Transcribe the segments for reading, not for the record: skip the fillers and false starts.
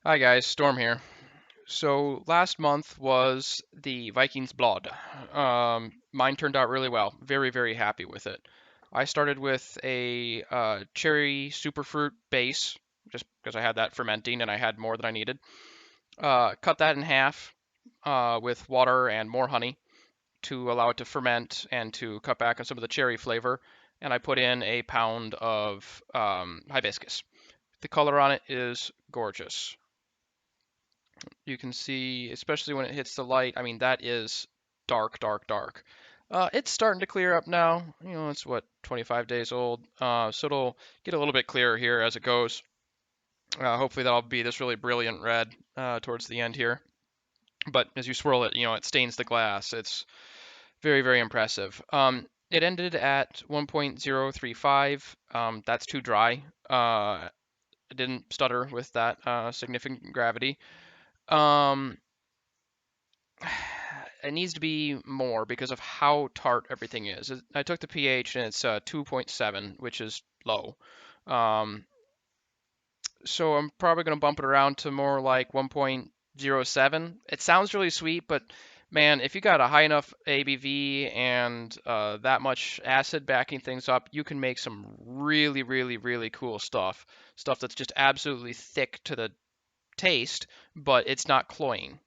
Hi guys, Storm here. So last month was the Vikings Blood. Mine turned out really well. Very, very happy with it. I started with a cherry superfruit base, just because I had that fermenting and I had more than I needed. Cut that in half with water and more honey to allow it to ferment and to cut back on some of the cherry flavor. And I put in a pound of hibiscus. The color on it is gorgeous. You can see, especially when it hits the light, I mean, that is dark, dark, dark. It's starting to clear up now. You know, it's what, 25 days old. So it'll get a little bit clearer here as it goes. Hopefully that'll be this really brilliant red towards the end here. But as you swirl it, you know, it stains the glass. It's very, very impressive. It ended at 1.035. That's too dry. It didn't stutter with that significant gravity. Um, it needs to be more because of how tart everything is. I took the pH and it's 2.7, which is low. Um, so I'm probably going to bump it around to more like 1.07. It sounds really sweet, but man, if you got a high enough ABV and that much acid backing things up, you can make some really, really, really cool stuff. Stuff that's just absolutely thick to the taste, but it's not cloying.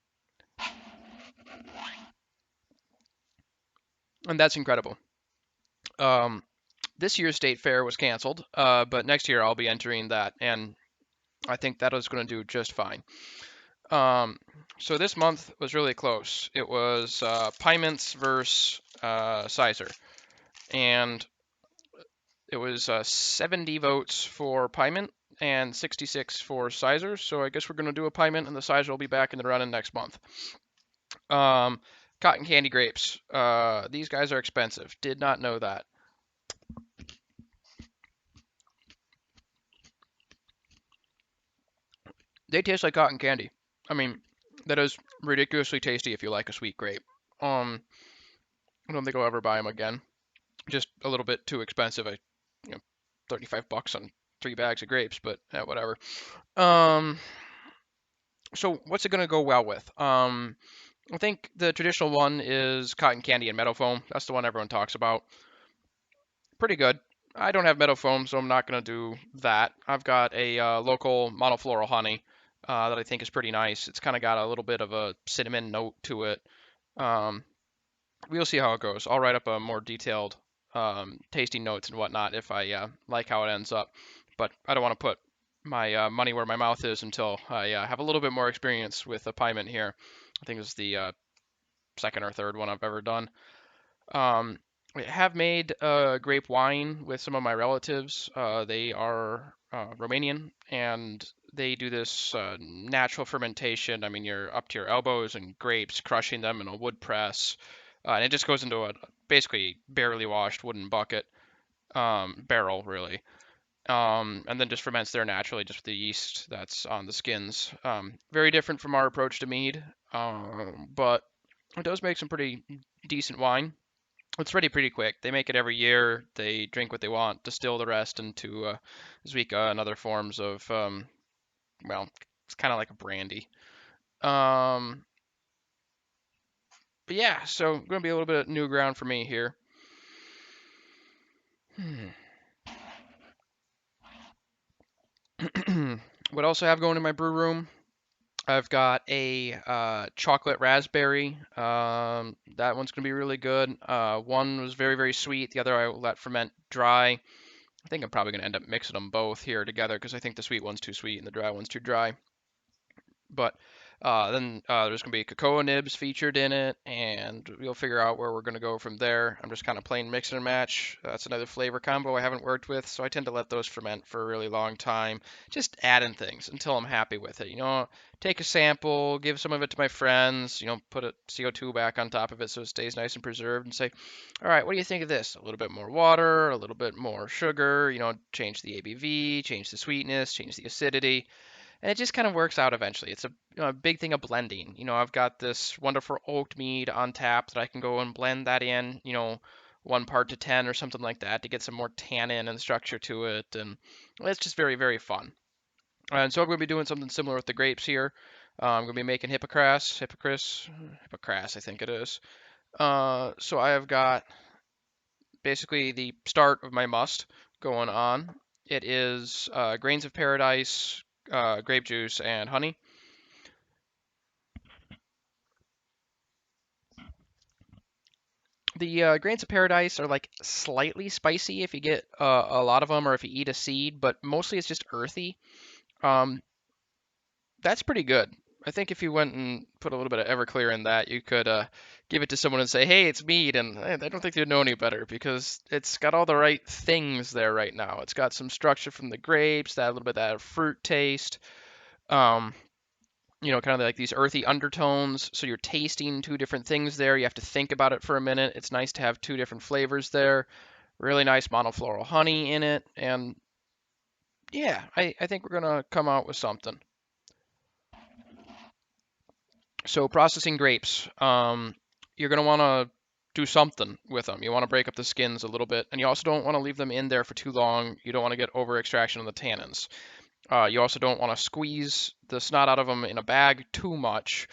And that's incredible. Um, this year's state fair was canceled, but next year I'll be entering that, and I think that is going to do just fine. Um, so this month was really close. It was Pyment's versus cyser, and it was 70 votes for Pyment and 66 for cyser. So I guess we're going to do a Pyment, and the cyser will be back in the running next month. Um, Cotton candy grapes. These guys are expensive. Did not know that. They taste like cotton candy. I mean, that is ridiculously tasty if you like a sweet grape. Um, I don't think I'll ever buy them again. Just a little bit too expensive. You know, 35 bucks on 3 bags of grapes, but whatever. Um, so what's it gonna go well with? I think the traditional one is cotton candy and meadow foam. That's the one everyone talks about. Pretty good. I don't have meadow foam, so I'm not gonna do that. I've got a local monofloral honey that I think is pretty nice. It's kind of got a little bit of a cinnamon note to it. Um, we'll see how it goes. I'll write up a more detailed tasting notes and whatnot if I like how it ends up. But I don't want to put my money where my mouth is until I have a little bit more experience with a Pyment here. I think it's the second or third one I've ever done. Um, I have made grape wine with some of my relatives. They are Romanian, and they do this natural fermentation. I mean, you're up to your elbows in grapes, crushing them in a wood press, and it just goes into a basically barely washed wooden bucket, barrel really, and then just ferments there naturally just with the yeast that's on the skins. Very different from our approach to mead, but it does make some pretty decent wine. It's ready pretty quick. They make it every year. They drink what they want, distill the rest into Zwika and other forms of, well, it's kind of like a brandy. Um, but yeah, so going to be a little bit of new ground for me here. What else I have going in my brew room? I've got a chocolate raspberry. That one's going to be really good. One was very, very sweet. The other I let ferment dry. I think I'm probably going to end up mixing them both here together because I think the sweet one's too sweet and the dry one's too dry. But then there's going to be cocoa nibs featured in it, and we'll figure out where we're going to go from there. I'm just kind of playing mix and match. That's another flavor combo I haven't worked with, so I tend to let those ferment for a really long time, just adding things until I'm happy with it. You know, take a sample, give some of it to my friends, you know, put a CO2 back on top of it so it stays nice and preserved, and say, all right, what do you think of this? A little bit more water, a little bit more sugar, you know, change the ABV, change the sweetness, change the acidity, and it just kind of works out eventually. It's a big thing of blending. You know, I've got this wonderful oaked mead on tap that I can go and blend that in, you know, 1 part to 10 or something like that to get some more tannin and structure to it, and it's just very, very fun. And so I'm going to be doing something similar with the grapes here. I'm going to be making hippocras, I think it is. So I have got basically the start of my must going on. It is grains of paradise, grape juice, and honey. The grains of paradise are like slightly spicy if you get a lot of them or if you eat a seed, but mostly it's just earthy. Um, that's pretty good. I think if you went and put a little bit of Everclear in that, you could give it to someone and say, "Hey, it's mead," and I don't think they'd know any better because it's got all the right things there right now. It's got some structure from the grapes, that a little bit of that fruit taste. Um, kind of like these earthy undertones. So you're tasting two different things there. You have to think about it for a minute. It's nice to have two different flavors there. Really nice monofloral honey in it, and yeah, I think we're gonna come out with something. So processing grapes, you're gonna want to do something with them. You want to break up the skins a little bit, and you also don't want to leave them in there for too long. You don't want to get over extraction of the tannins. You also don't want to squeeze the snot out of them in a bag too much,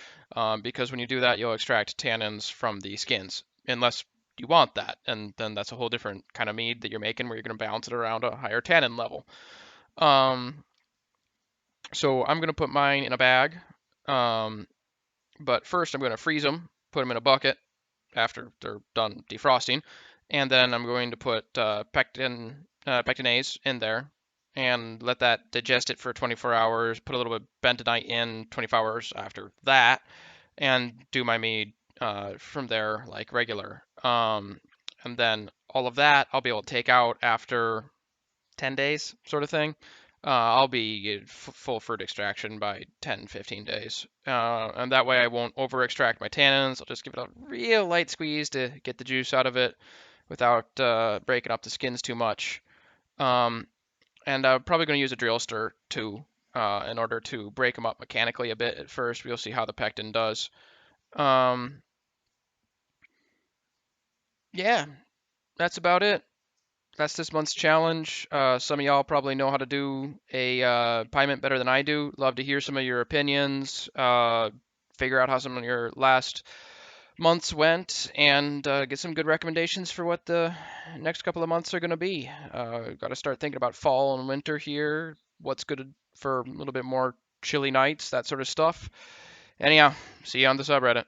because when you do that, you'll extract tannins from the skins, unless you want that, and then that's a whole different kind of mead that you're making where you're going to balance it around a higher tannin level. Um, so I'm going to put mine in a bag, um, but first I'm going to freeze them, put them in a bucket after they're done defrosting, and then I'm going to put pectinase in there and let that digest it for 24 hours. Put a little bit of bentonite in 24 hours after that, and do my mead from there like regular. And then all of that I'll be able to take out after 10 days, sort of thing. I'll be full fruit extraction by 10, 15 days. And that way I won't over extract my tannins. I'll just give it a real light squeeze to get the juice out of it without breaking up the skins too much. Um, and I'm probably going to use a drill stir too, in order to break them up mechanically a bit at first. We'll see how the pectin does. Um, yeah, that's about it. That's this month's challenge. Some of y'all probably know how to do a Pyment better than I do. Love to hear some of your opinions. Figure out how some of your last months went, and get some good recommendations for what the next couple of months are going to be. Got to start thinking about fall and winter here. What's good for a little bit more chilly nights, that sort of stuff. Anyhow, see you on the subreddit.